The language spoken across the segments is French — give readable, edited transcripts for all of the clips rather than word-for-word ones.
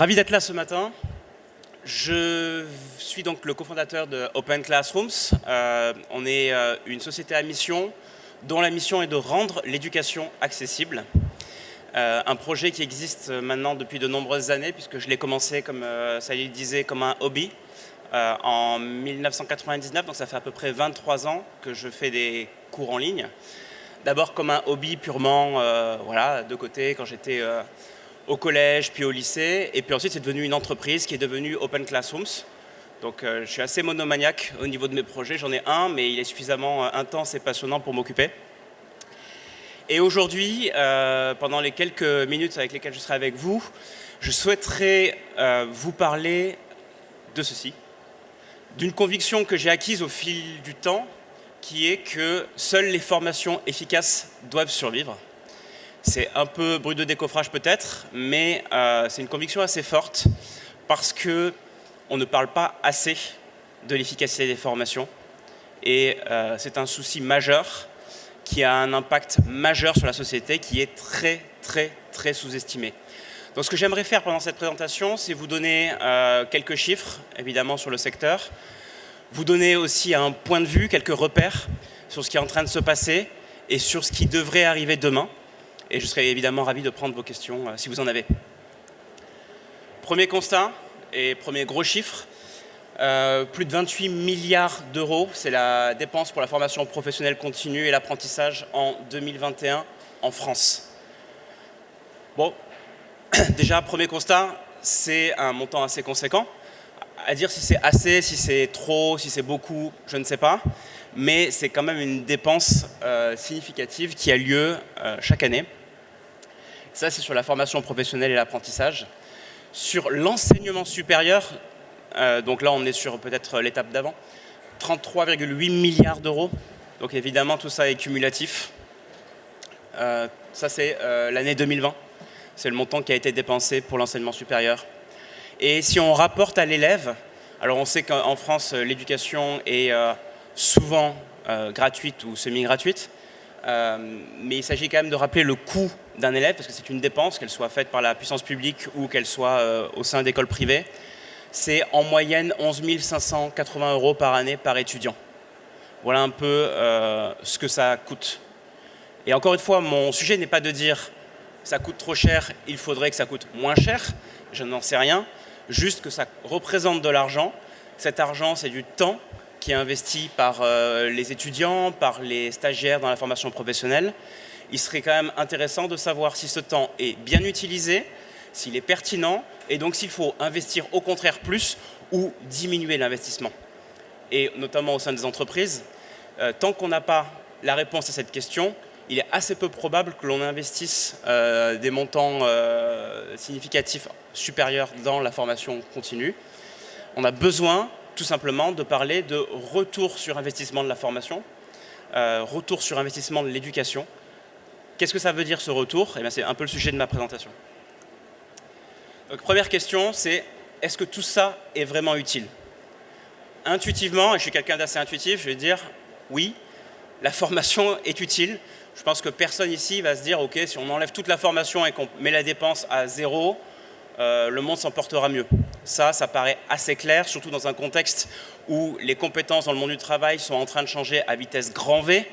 Ravi d'être là ce matin. Je suis donc le cofondateur de Open Classrooms. On est une société à mission dont la mission est de rendre l'éducation accessible. Un projet qui existe maintenant depuis de nombreuses années, puisque je l'ai commencé, comme Salil le disait, comme un hobby en 1999. Donc ça fait à peu près 23 ans que je fais des cours en ligne. D'abord comme un hobby purement voilà, de côté, quand j'étais au collège, puis au lycée. Et puis ensuite, c'est devenu une entreprise qui est devenue Open Classrooms. Donc je suis assez monomaniaque au niveau de mes projets. J'en ai un, mais il est suffisamment intense et passionnant pour m'occuper. Et aujourd'hui, pendant les quelques minutes avec lesquelles je serai avec vous, je souhaiterais vous parler de ceci, d'une conviction que j'ai acquise au fil du temps, qui est que seules les formations efficaces doivent survivre. C'est un peu brut de décoffrage peut-être, mais c'est une conviction assez forte parce qu'on ne parle pas assez de l'efficacité des formations. Et c'est un souci majeur qui a un impact majeur sur la société, qui est très sous-estimé. Donc ce que j'aimerais faire pendant cette présentation, c'est vous donner quelques chiffres, évidemment, sur le secteur, vous donner aussi un point de vue, quelques repères sur ce qui est en train de se passer et sur ce qui devrait arriver demain. Et je serai évidemment ravi de prendre vos questions si vous en avez. Premier constat et premier gros chiffre, plus de 28 milliards d'euros, c'est la dépense pour la formation professionnelle continue et l'apprentissage en 2021 en France. Bon, déjà, premier constat, c'est un montant assez conséquent. À dire si c'est assez, si c'est trop, si c'est beaucoup, je ne sais pas. Mais c'est quand même une dépense significative qui a lieu chaque année. Ça, c'est sur la formation professionnelle et l'apprentissage. Sur l'enseignement supérieur, donc là, on est sur peut-être l'étape d'avant, 33,8 milliards d'euros. Donc évidemment, tout ça est cumulatif. Ça, c'est l'année 2020. C'est le montant qui a été dépensé pour l'enseignement supérieur. Et si on rapporte à l'élève, alors on sait qu'en France, l'éducation est souvent gratuite ou semi-gratuite, mais il s'agit quand même de rappeler le coût d'un élève, parce que c'est une dépense, qu'elle soit faite par la puissance publique ou qu'elle soit au sein d'écoles privées. C'est en moyenne 11 580 € par année par étudiant. Voilà un peu ce que ça coûte. Et encore une fois, mon sujet n'est pas de dire ça coûte trop cher, il faudrait que ça coûte moins cher, je n'en sais rien, juste que ça représente de l'argent. Cet argent, c'est du temps qui est investi par les étudiants, par les stagiaires dans la formation professionnelle. Il serait quand même intéressant de savoir si ce temps est bien utilisé, s'il est pertinent, et donc s'il faut investir au contraire plus ou diminuer l'investissement. Et notamment au sein des entreprises, tant qu'on n'a pas la réponse à cette question, il est assez peu probable que l'on investisse des montants significatifs supérieurs dans la formation continue. On a besoin tout simplement de parler de retour sur investissement de la formation, retour sur investissement de l'éducation. Qu'est-ce que ça veut dire ce retour? Eh bien, c'est un peu le sujet de ma présentation. Donc, première question, c'est est-ce que tout ça est vraiment utile? Intuitivement, et je suis quelqu'un d'assez intuitif, je vais dire oui, la formation est utile. Je pense que personne ici va se dire ok, si on enlève toute la formation et qu'on met la dépense à zéro, le monde s'en portera mieux. Ça paraît assez clair, surtout dans un contexte où les compétences dans le monde du travail sont en train de changer à vitesse grand V.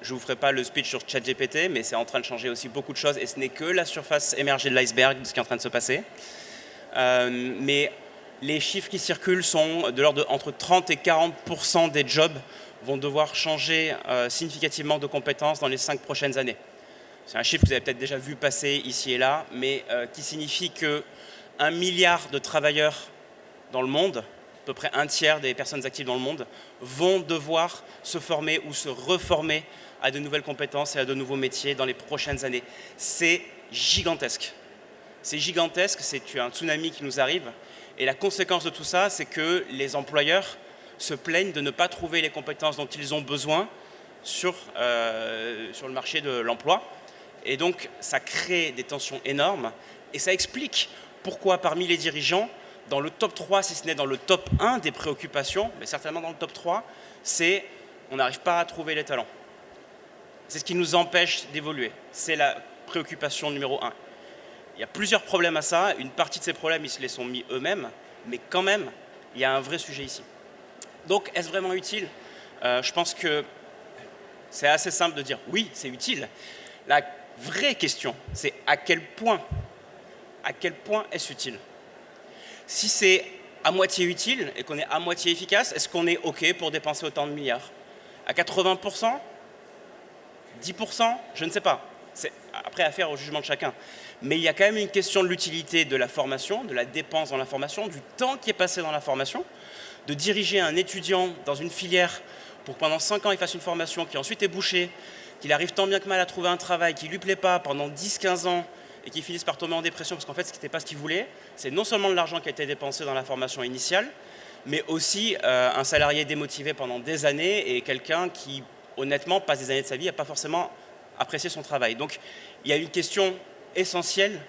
Je ne vous ferai pas le speech sur ChatGPT, mais c'est en train de changer aussi beaucoup de choses et ce n'est que la surface émergée de l'iceberg de ce qui est en train de se passer. Mais les chiffres qui circulent sont de l'ordre de entre 30 et 40% des jobs vont devoir changer significativement de compétences dans les 5 prochaines années. C'est un chiffre que vous avez peut-être déjà vu passer ici et là, mais qui signifie que 1 milliard de travailleurs dans le monde, à peu près un tiers des personnes actives dans le monde, vont devoir se former ou se reformer à de nouvelles compétences et à de nouveaux métiers dans les prochaines années. C'est gigantesque. C'est gigantesque, c'est un tsunami qui nous arrive. Et la conséquence de tout ça, c'est que les employeurs se plaignent de ne pas trouver les compétences dont ils ont besoin sur le marché de l'emploi. Et donc, ça crée des tensions énormes. Et ça explique pourquoi, parmi les dirigeants, dans le top 3, si ce n'est dans le top 1 des préoccupations, mais certainement dans le top 3, c'est on n'arrive pas à trouver les talents. C'est ce qui nous empêche d'évoluer. C'est la préoccupation numéro 1. Il y a plusieurs problèmes à ça. Une partie de ces problèmes, ils se les sont mis eux-mêmes, mais quand même, il y a un vrai sujet ici. Donc, est-ce vraiment utile? Je pense que c'est assez simple de dire oui, c'est utile. La vraie question, c'est à quel point est-ce utile? Si c'est à moitié utile et qu'on est à moitié efficace, est-ce qu'on est OK pour dépenser autant de milliards? À 80%? 10%? Je ne sais pas. C'est après affaire au jugement de chacun. Mais il y a quand même une question de l'utilité de la formation, de la dépense dans la formation, du temps qui est passé dans la formation, de diriger un étudiant dans une filière pour que pendant 5 ans il fasse une formation qui ensuite est bouchée, qu'il arrive tant bien que mal à trouver un travail qui ne lui plaît pas pendant 10-15 ans et qu'il finisse par tomber en dépression parce qu'en fait ce n'était pas ce qu'il voulait, c'est non seulement de l'argent qui a été dépensé dans la formation initiale, mais aussi un salarié démotivé pendant des années et quelqu'un qui honnêtement passe des années de sa vie à pas forcément apprécier son travail. Donc il y a une question essentielle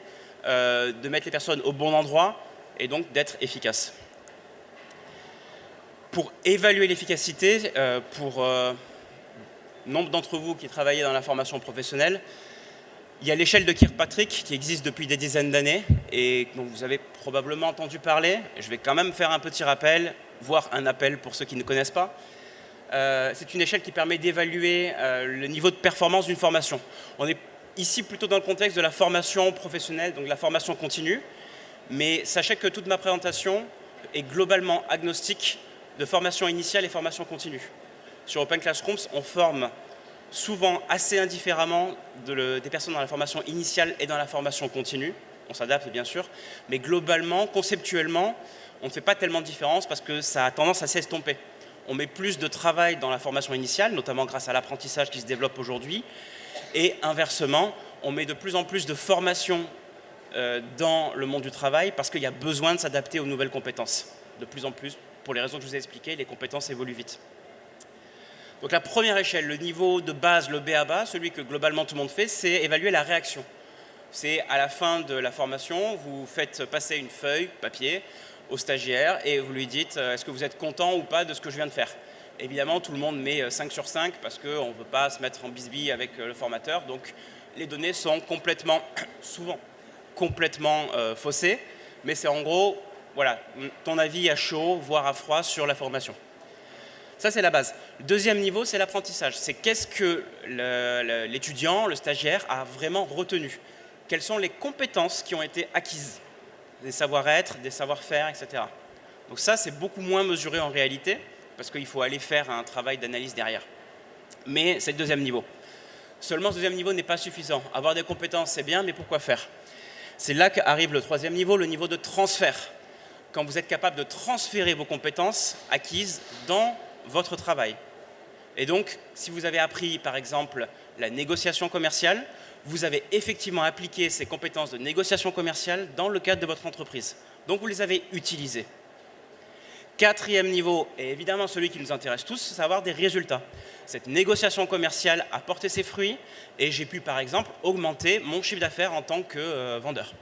de mettre les personnes au bon endroit et donc d'être efficace. Pour évaluer l'efficacité, pour nombre d'entre vous qui travaillez dans la formation professionnelle, il y a l'échelle de Kirkpatrick qui existe depuis des dizaines d'années et dont vous avez probablement entendu parler. Je vais quand même faire un petit rappel, voire un appel pour ceux qui ne connaissent pas. C'est une échelle qui permet d'évaluer le niveau de performance d'une formation. On est ici plutôt dans le contexte de la formation professionnelle, donc de la formation continue, mais sachez que toute ma présentation est globalement agnostique de formation initiale et formation continue. Sur Open Classrooms, on forme souvent assez indifféremment des personnes dans la formation initiale et dans la formation continue. On s'adapte bien sûr, mais globalement, conceptuellement, on ne fait pas tellement de différence parce que ça a tendance à s'estomper. On met plus de travail dans la formation initiale, notamment grâce à l'apprentissage qui se développe aujourd'hui, et inversement, on met de plus en plus de formation dans le monde du travail parce qu'il y a besoin de s'adapter aux nouvelles compétences. De plus en plus, pour les raisons que je vous ai expliquées, les compétences évoluent vite. Donc la première échelle, le niveau de base, le B.A.-BA, celui que globalement tout le monde fait, c'est évaluer la réaction. C'est à la fin de la formation, vous faites passer une feuille, papier, au stagiaire et vous lui dites est-ce que vous êtes content ou pas de ce que je viens de faire. Évidemment, tout le monde met 5 sur 5 parce qu'on ne veut pas se mettre en bisbille avec le formateur. Donc les données sont complètement, souvent complètement faussées. Mais c'est en gros, voilà, ton avis à chaud, voire à froid sur la formation. Ça, c'est la base. Le deuxième niveau, c'est l'apprentissage. C'est qu'est-ce que l'étudiant, le stagiaire, a vraiment retenu. Quelles sont les compétences qui ont été acquises? Des savoir-être, des savoir-faire, etc. Donc ça, c'est beaucoup moins mesuré en réalité, parce qu'il faut aller faire un travail d'analyse derrière. Mais c'est le deuxième niveau. Seulement, ce deuxième niveau n'est pas suffisant. Avoir des compétences, c'est bien, mais pourquoi faire? C'est là qu'arrive le troisième niveau, le niveau de transfert. Quand vous êtes capable de transférer vos compétences acquises dans votre travail. Et donc, si vous avez appris, par exemple, la négociation commerciale, vous avez effectivement appliqué ces compétences de négociation commerciale dans le cadre de votre entreprise. Donc, vous les avez utilisées. Quatrième niveau, et évidemment celui qui nous intéresse tous, c'est avoir des résultats. Cette négociation commerciale a porté ses fruits et j'ai pu, par exemple, augmenter mon chiffre d'affaires en tant que vendeur.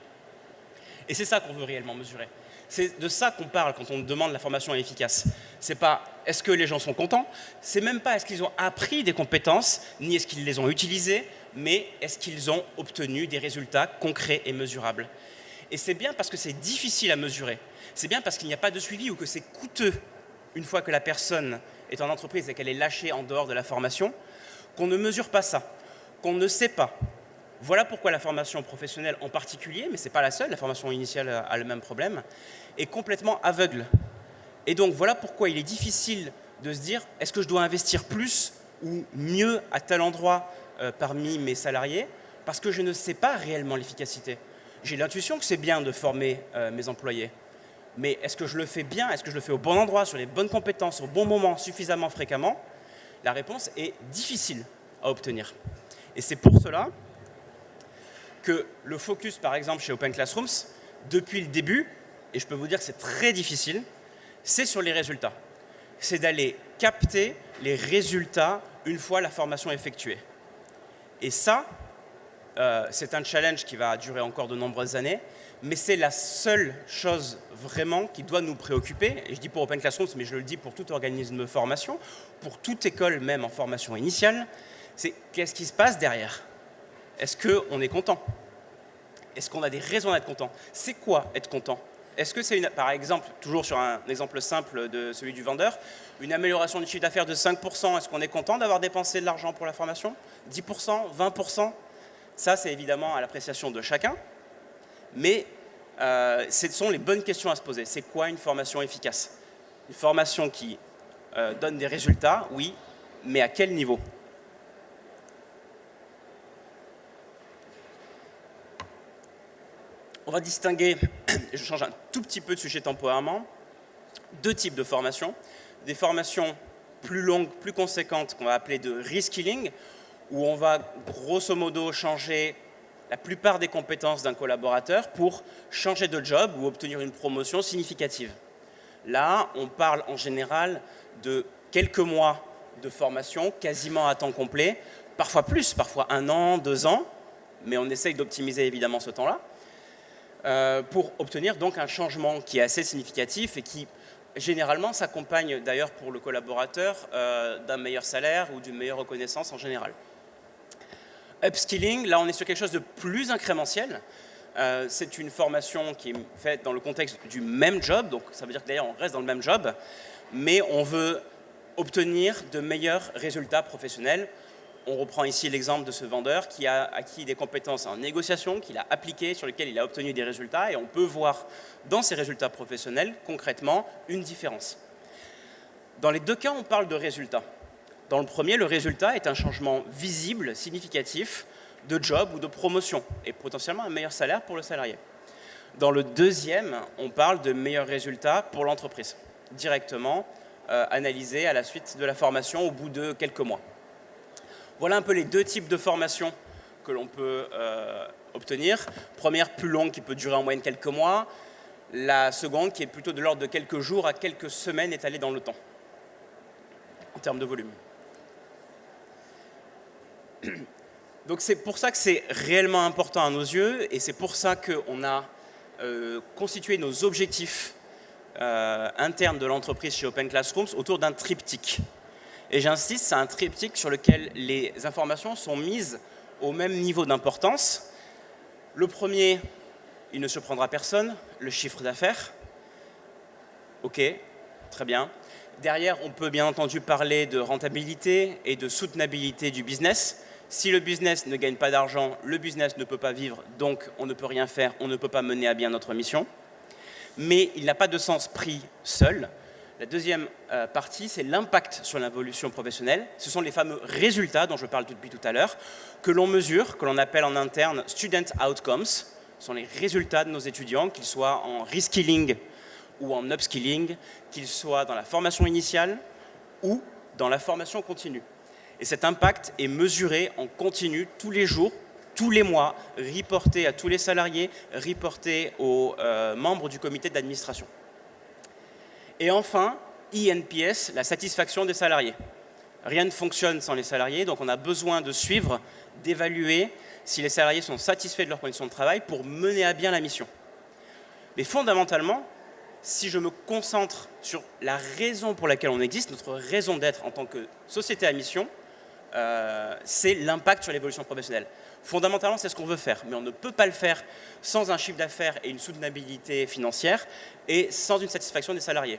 Et c'est ça qu'on veut réellement mesurer. C'est de ça qu'on parle quand on demande la formation efficace. C'est pas est-ce que les gens sont contents, c'est même pas est-ce qu'ils ont appris des compétences, ni est-ce qu'ils les ont utilisées, mais est-ce qu'ils ont obtenu des résultats concrets et mesurables. Et c'est bien parce que c'est difficile à mesurer. C'est bien parce qu'il n'y a pas de suivi ou que c'est coûteux une fois que la personne est en entreprise et qu'elle est lâchée en dehors de la formation, qu'on ne mesure pas ça, qu'on ne sait pas. Voilà pourquoi la formation professionnelle en particulier, mais ce n'est pas la seule, la formation initiale a le même problème, est complètement aveugle. Et donc voilà pourquoi il est difficile de se dire est-ce que je dois investir plus ou mieux à tel endroit parmi mes salariés, parce que je ne sais pas réellement l'efficacité. J'ai l'intuition que c'est bien de former mes employés, mais est-ce que je le fais bien, est-ce que je le fais au bon endroit, sur les bonnes compétences, au bon moment, suffisamment fréquemment? La réponse est difficile à obtenir. Et c'est pour cela que le focus, par exemple, chez Open Classrooms, depuis le début, et je peux vous dire que c'est très difficile, c'est sur les résultats. C'est d'aller capter les résultats une fois la formation effectuée. Et ça, c'est un challenge qui va durer encore de nombreuses années, mais c'est la seule chose vraiment qui doit nous préoccuper, et je dis pour Open Classrooms, mais je le dis pour tout organisme de formation, pour toute école même en formation initiale, c'est qu'est-ce qui se passe derrière? Est-ce qu'on est content? est-ce qu'on a des raisons d'être content? C'est quoi être content? Est-ce que c'est, par exemple, toujours sur un exemple simple de celui du vendeur, une amélioration du chiffre d'affaires de 5%, est-ce qu'on est content d'avoir dépensé de l'argent pour la formation? 10%, 20%? Ça, c'est évidemment à l'appréciation de chacun, mais ce sont les bonnes questions à se poser. C'est quoi une formation efficace? Une formation qui donne des résultats, oui, mais à quel niveau? On va distinguer, je change un tout petit peu de sujet temporairement, deux types de formations. Des formations plus longues, plus conséquentes, qu'on va appeler de reskilling, où on va grosso modo changer la plupart des compétences d'un collaborateur pour changer de job ou obtenir une promotion significative. Là, on parle en général de quelques mois de formation, quasiment à temps complet, parfois plus, parfois 1 an, 2 ans, mais on essaye d'optimiser évidemment ce temps-là, pour obtenir donc un changement qui est assez significatif et qui généralement s'accompagne d'ailleurs pour le collaborateur d'un meilleur salaire ou d'une meilleure reconnaissance en général. Upskilling, là on est sur quelque chose de plus incrémentiel. C'est une formation qui est faite dans le contexte du même job, donc ça veut dire que d'ailleurs on reste dans le même job, mais on veut obtenir de meilleurs résultats professionnels. On reprend ici l'exemple de ce vendeur qui a acquis des compétences en négociation, qu'il a appliquées, sur lesquelles il a obtenu des résultats, et on peut voir dans ces résultats professionnels, concrètement, une différence. Dans les deux cas, on parle de résultats. Dans le premier, le résultat est un changement visible, significatif, de job ou de promotion, et potentiellement un meilleur salaire pour le salarié. Dans le deuxième, on parle de meilleurs résultats pour l'entreprise, directement analysés à la suite de la formation au bout de quelques mois. Voilà un peu les deux types de formations que l'on peut obtenir. Première, plus longue, qui peut durer en moyenne quelques mois. La seconde, qui est plutôt de l'ordre de quelques jours à quelques semaines étalées dans le temps, en termes de volume. Donc c'est pour ça que c'est réellement important à nos yeux, et c'est pour ça qu'on a constitué nos objectifs internes de l'entreprise chez Open Classrooms autour d'un triptyque. Et j'insiste, c'est un triptyque sur lequel les informations sont mises au même niveau d'importance. Le premier, il ne surprendra personne, le chiffre d'affaires. Ok, très bien. Derrière, on peut bien entendu parler de rentabilité et de soutenabilité du business. Si le business ne gagne pas d'argent, le business ne peut pas vivre, donc on ne peut rien faire, on ne peut pas mener à bien notre mission. Mais il n'a pas de sens pris seul. La deuxième partie, c'est l'impact sur l'évolution professionnelle. Ce sont les fameux résultats dont je parle depuis tout à l'heure, que l'on mesure, que l'on appelle en interne « student outcomes ». Ce sont les résultats de nos étudiants, qu'ils soient en reskilling ou en upskilling, qu'ils soient dans la formation initiale ou dans la formation continue. Et cet impact est mesuré en continu tous les jours, tous les mois, reporté à tous les salariés, reporté aux membres du comité d'administration. Et enfin, eNPS, la satisfaction des salariés. Rien ne fonctionne sans les salariés, donc on a besoin de suivre, d'évaluer si les salariés sont satisfaits de leurs conditions de travail pour mener à bien la mission. Mais fondamentalement, si je me concentre sur la raison pour laquelle on existe, notre raison d'être en tant que société à mission, c'est l'impact sur l'évolution professionnelle. Fondamentalement, c'est ce qu'on veut faire, mais on ne peut pas le faire sans un chiffre d'affaires et une soutenabilité financière et sans une satisfaction des salariés.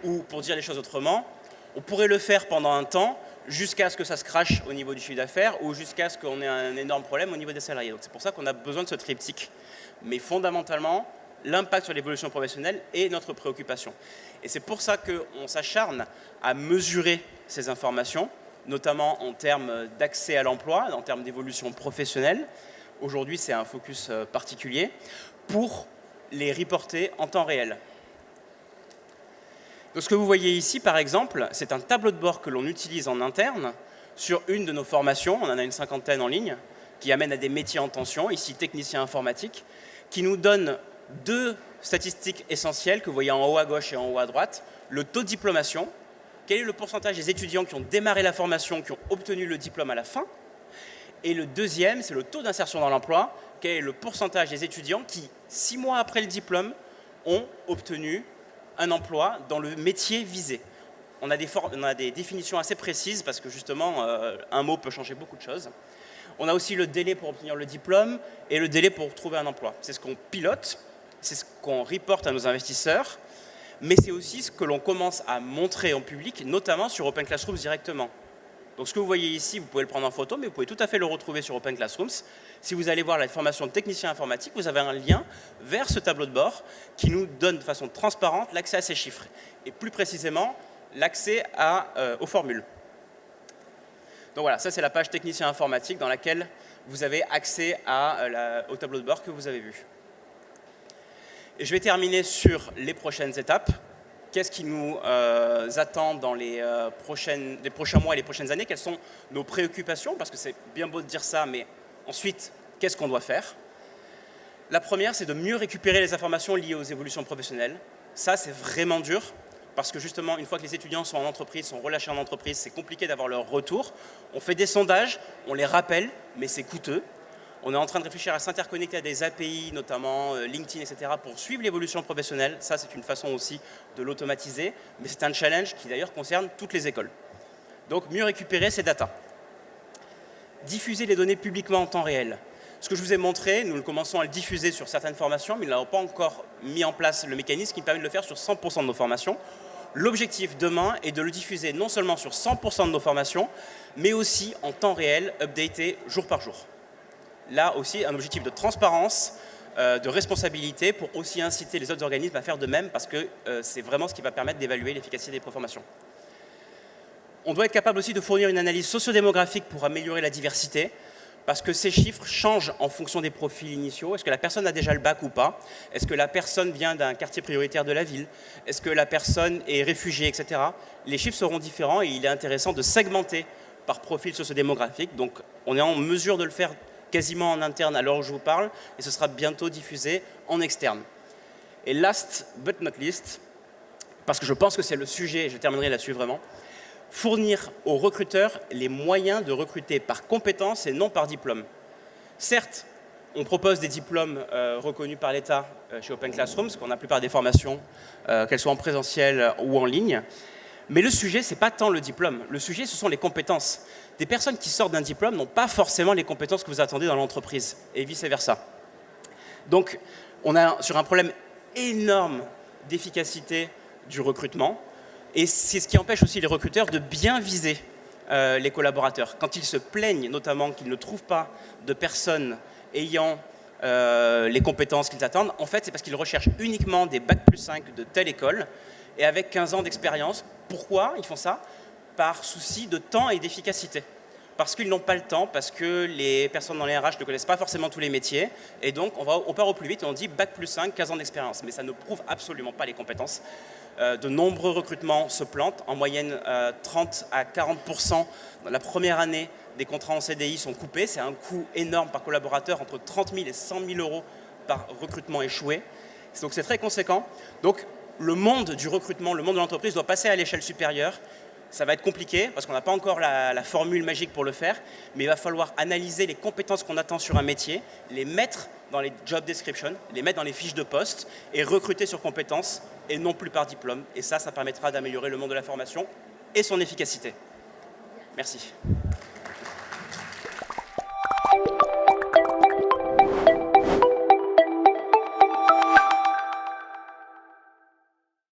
Ou, pour dire les choses autrement, on pourrait le faire pendant un temps jusqu'à ce que ça se crache au niveau du chiffre d'affaires ou jusqu'à ce qu'on ait un énorme problème au niveau des salariés. Donc c'est pour ça qu'on a besoin de ce triptyque. Mais fondamentalement, l'impact sur l'évolution professionnelle est notre préoccupation. Et c'est pour ça qu'on s'acharne à mesurer ces informations, notamment en termes d'accès à l'emploi, en termes d'évolution professionnelle. Aujourd'hui, c'est un focus particulier pour les reporter en temps réel. Donc, ce que vous voyez ici, par exemple, c'est un tableau de bord que l'on utilise en interne sur une de nos formations, on en a une 50aine en ligne, qui amène à des métiers en tension, ici technicien informatique, qui nous donne deux statistiques essentielles que vous voyez en haut à gauche et en haut à droite. Le taux de diplomation, quel est le pourcentage des étudiants qui ont démarré la formation, qui ont obtenu le diplôme à la fin. Et le deuxième, c'est le taux d'insertion dans l'emploi, quel est le pourcentage des étudiants qui, 6 mois après le diplôme, ont obtenu un emploi dans le métier visé. On a des définitions assez précises parce que justement, un mot peut changer beaucoup de choses. On a aussi le délai pour obtenir le diplôme et le délai pour trouver un emploi. C'est ce qu'on pilote, c'est ce qu'on reporte à nos investisseurs, mais c'est aussi ce que l'on commence à montrer en public, notamment sur Open Classrooms directement. Donc ce que vous voyez ici, vous pouvez le prendre en photo, mais vous pouvez tout à fait le retrouver sur Open Classrooms. Si vous allez voir la formation de technicien informatique, vous avez un lien vers ce tableau de bord qui nous donne de façon transparente l'accès à ces chiffres. Et plus précisément, l'accès aux formules. Donc voilà, ça c'est la page technicien informatique dans laquelle vous avez accès au tableau de bord que vous avez vu. Et je vais terminer sur les prochaines étapes. Qu'est-ce qui nous attend dans les prochains mois et les prochaines années? Quelles sont nos préoccupations? Parce que c'est bien beau de dire ça, mais ensuite, qu'est-ce qu'on doit faire? La première, c'est de mieux récupérer les informations liées aux évolutions professionnelles. Ça, c'est vraiment dur, parce que justement, une fois que les étudiants sont en entreprise, sont relâchés en entreprise, c'est compliqué d'avoir leur retour. On fait des sondages, on les rappelle, mais c'est coûteux. On est en train de réfléchir à s'interconnecter à des API, notamment LinkedIn, etc., pour suivre l'évolution professionnelle. Ça, c'est une façon aussi de l'automatiser, mais c'est un challenge qui d'ailleurs concerne toutes les écoles. Donc, mieux récupérer ces datas. Diffuser les données publiquement en temps réel. Ce que je vous ai montré, nous commençons à le diffuser sur certaines formations, mais nous n'avons pas encore mis en place le mécanisme qui permet de le faire sur 100% de nos formations. L'objectif demain est de le diffuser non seulement sur 100% de nos formations, mais aussi en temps réel, updaté jour par jour. Là aussi, un objectif de transparence, de responsabilité pour aussi inciter les autres organismes à faire de même parce que c'est vraiment ce qui va permettre d'évaluer l'efficacité des formations. On doit être capable aussi de fournir une analyse sociodémographique pour améliorer la diversité parce que ces chiffres changent en fonction des profils initiaux. Est-ce que la personne a déjà le bac ou pas? Est-ce que la personne vient d'un quartier prioritaire de la ville? Est-ce que la personne est réfugiée, etc. Les chiffres seront différents et il est intéressant de segmenter par profil sociodémographique. Donc, on est en mesure de le faire quasiment en interne à l'heure où je vous parle, et ce sera bientôt diffusé en externe. Et last but not least, parce que je pense que c'est le sujet, et je terminerai là-dessus vraiment, fournir aux recruteurs les moyens de recruter par compétence et non par diplôme. Certes, on propose des diplômes reconnus par l'État chez Open Classrooms, qu'on a la plupart des formations, qu'elles soient en présentiel ou en ligne, mais le sujet, ce n'est pas tant le diplôme. Le sujet, ce sont les compétences. Des personnes qui sortent d'un diplôme n'ont pas forcément les compétences que vous attendez dans l'entreprise, et vice-versa. Donc, on est sur un problème énorme d'efficacité du recrutement, et c'est ce qui empêche aussi les recruteurs de bien viser les collaborateurs. Quand ils se plaignent, notamment, qu'ils ne trouvent pas de personnes ayant les compétences qu'ils attendent, en fait, c'est parce qu'ils recherchent uniquement des Bac+5 de telle école, et avec 15 ans d'expérience. Pourquoi ils font ça? Par souci de temps et d'efficacité. Parce qu'ils n'ont pas le temps, parce que les personnes dans les RH ne connaissent pas forcément tous les métiers, et donc on part au plus vite et on dit Bac+5, 15 ans d'expérience. Mais ça ne prouve absolument pas les compétences. De nombreux recrutements se plantent, en moyenne 30 à 40% dans la première année des contrats en CDI sont coupés. C'est un coût énorme par collaborateur, entre 30 000 et 100 000 euros par recrutement échoué. Donc c'est très conséquent. Donc, le monde du recrutement, le monde de l'entreprise doit passer à l'échelle supérieure. Ça va être compliqué parce qu'on n'a pas encore la formule magique pour le faire, mais il va falloir analyser les compétences qu'on attend sur un métier, les mettre dans les job descriptions, les mettre dans les fiches de poste et recruter sur compétences et non plus par diplôme. Et ça permettra d'améliorer le monde de la formation et son efficacité. Merci.